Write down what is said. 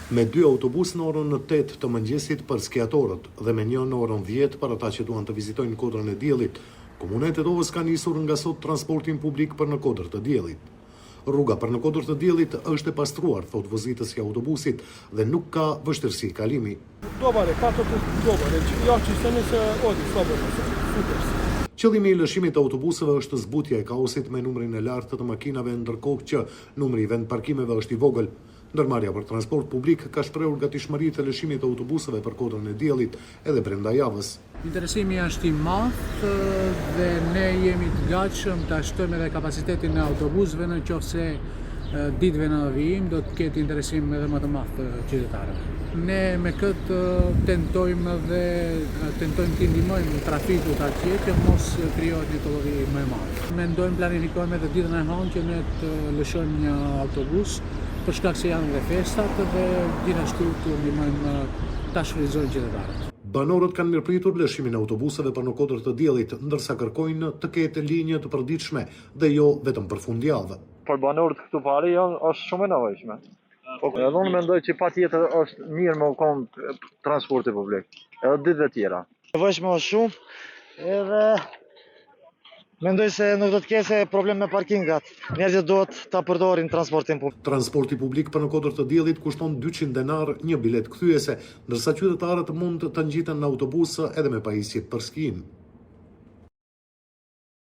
Me 2 autobus në orën 8 të mëngjesit për skiatorët dhe me 1 në orën 10 për ata që duan të vizitojnë Kodrën e Diellit, Komuna e Tetovës ka nisur nga sot transportin publik për në Kodër të Diellit. Rruga për në Kodër të Diellit është e pastruar, thot vozitësja e autobusit, dhe nuk ka vështirësi kalimi. Qëllimi i lëshimit të autobuseve është zbutja e kaosit me numrin e lartë të makinave, ndërkohë që numri i vend parkimeve është i vogël. Ndërmarrja për transport publik ka shprehur gatishmëri të lëshimit të autobuseve për Kodrën e Diellit edhe brenda javës. Interesimi është i madh dhe ne jemi të gatshëm ta shtojmë edhe kapacitetin e autobusëve në qoftë se ditëve në vijim do të ketë interesim edhe më të madh të qytetarëve. Ne me këtë tentojmë të ndihmojmë trafikut atje që mos krijohet një tolli më e madh. Mendojmë planifikojmë edhe ditën e hënë që ne të lëshojmë një autobus për shkak se janë dhe festat dhe gjithashtu të ndihmojmë ta shfrytëzojnë qytetarët. Banorët kanë mirëpritur lëshimin e autobuseve për në Kodër të Diellit, ndërsa kërkojnë të ketë linjë të përditshme dhe jo vetëm për fundjavë. Për banorët këtu pari është shumë e nevojshme. Edhe unë mendoj që patjetër është mirë me kom transporti publik, edhe ditëve tjera. Nevojshme është shumë edhe mendoj se nuk do të ketë problem me parkingat. Njerëzit duhet ta përdorin transportin publik. Transporti publik për në Kodër të Diellit kushton 200 denar një bilet kthyese, ndërsa qytetarët mund të ngjiten në autobus edhe me pajisje për skiim.